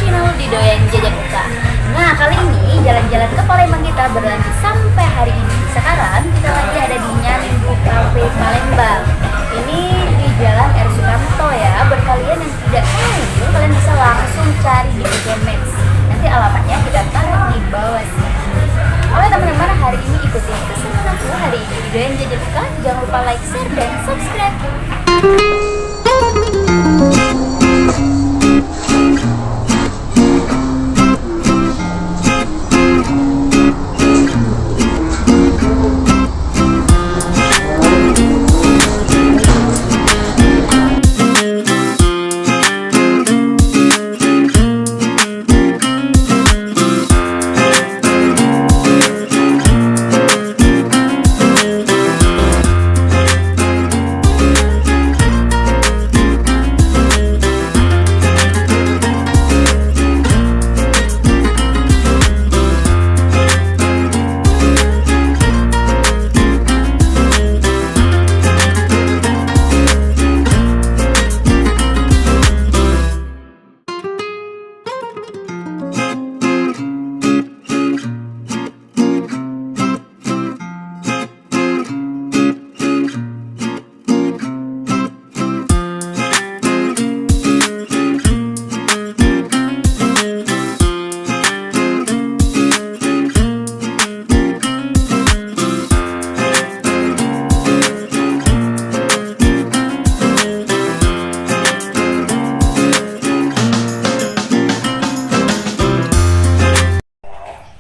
channel di Doyan Jajan Uka. Nah, kali ini jalan-jalan ke Palembang kita berlanjut sampai hari ini. Sekarang kita lagi ada di Nyandu Cafe Palembang. Ini di Jalan R. Sukamto ya. Buat kalian yang tidak tahu, kalian bisa langsung cari di Google Maps. Nanti alamatnya kita taruh di bawah sini. Oke teman-teman, hari ini ikutin keseruan aku hari ini di Doyan Jajan Uka. Jangan lupa like, share, dan subscribe.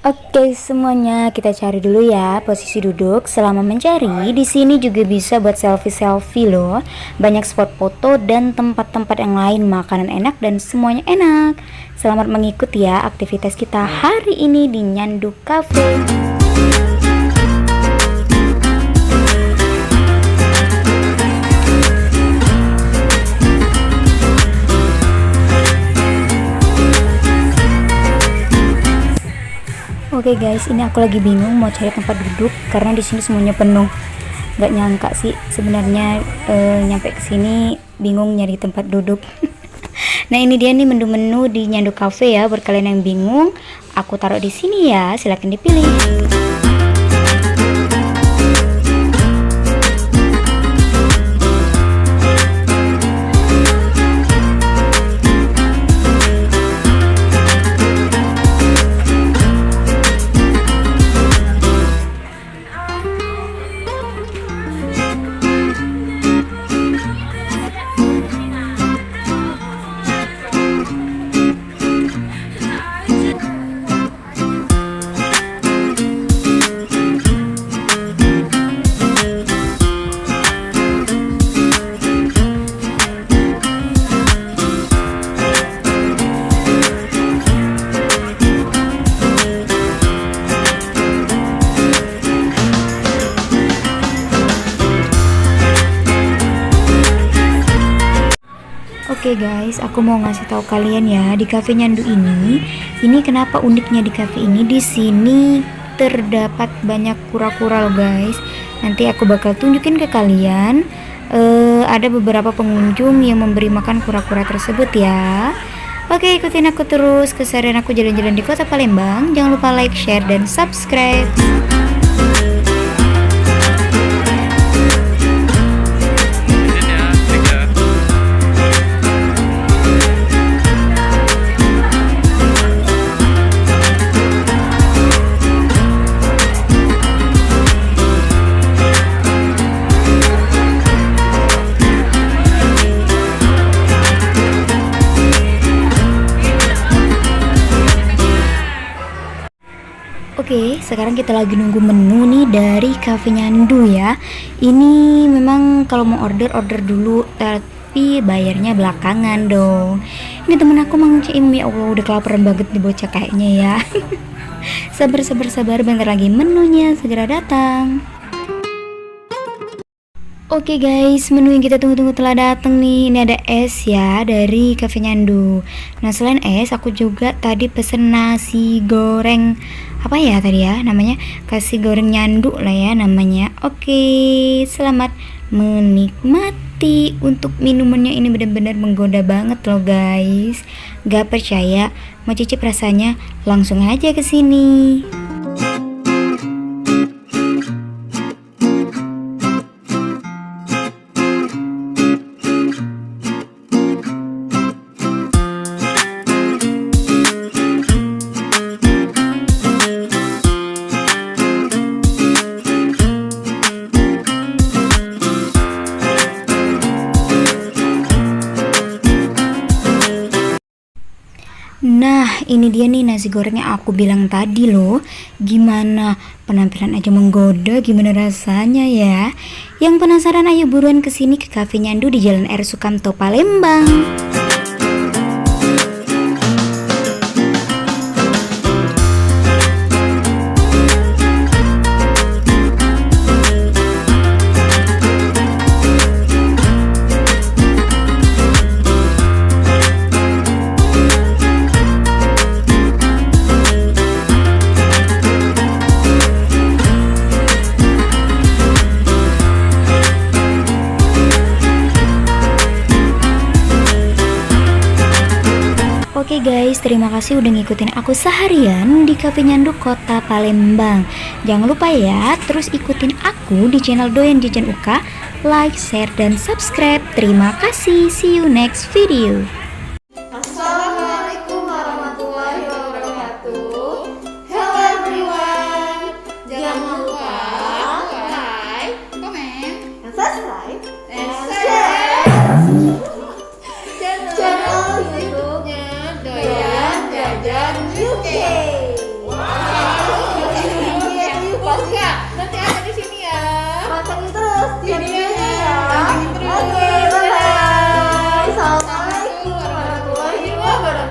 Oke semuanya, kita cari dulu ya posisi duduk. Selama mencari, di sini juga bisa buat selfie loh. Banyak spot foto dan tempat-tempat yang lain, makanan enak dan semuanya enak. Selamat mengikuti ya aktivitas kita hari ini di Nyandu Cafe. Oke guys, ini aku lagi bingung mau cari tempat duduk karena di sini semuanya penuh. Gak nyangka sih sebenarnya nyampe ke sini bingung nyari tempat duduk. Nah ini dia nih menu-menu di Nyandu Cafe ya. Buat kalian yang bingung, aku taruh di sini ya. Silahkan dipilih. Oke guys, aku mau ngasih tahu kalian ya di Cafe Nyandu ini kenapa uniknya di cafe ini. Di sini terdapat banyak kura-kura loh guys. Nanti aku bakal tunjukin ke kalian. Ada beberapa pengunjung yang memberi makan kura-kura tersebut ya. Oke, ikutin aku terus keseharian aku jalan-jalan di Kota Palembang. Jangan lupa like, share, dan subscribe. Oke, sekarang kita lagi nunggu menu nih dari Cafe Nyandu ya. Ini memang kalau mau order dulu, tapi bayarnya belakangan dong. Ini temen aku Mang Cim, ya Allah udah kelaparan banget nih bocah kayaknya ya. Sabar, bentar lagi menunya segera datang. Oke guys, menu yang kita tunggu-tunggu telah datang nih. Ini ada es ya dari Cafe Nyandu. Nah selain es, aku juga tadi pesen nasi goreng. Apa ya tadi ya namanya? Nasi goreng Nyandu lah ya namanya. Oke, selamat menikmati. Untuk minumannya ini benar-benar menggoda banget loh guys. Gak percaya mau cicip rasanya? Langsung aja ke sini. Nah, ini dia nih nasi goreng yang aku bilang tadi loh. Gimana? Penampilan aja menggoda, gimana rasanya ya? Yang penasaran ayo buruan kesini ke Cafe Nyandu di Jalan R. Sukamto, Palembang. Oke guys, terima kasih udah ngikutin aku seharian di Cafe Nyandu Kota Palembang. Jangan lupa ya, terus ikutin aku di channel Doyan Jajan UK, like, share, dan subscribe. Terima kasih, see you next video. Assalamualaikum warahmatullahi wabarakatuh. Hello everyone. Jangan lupa like, comment, and subscribe, and share channel YouTube-nya Doyan Jajan UK. Wow. Nanti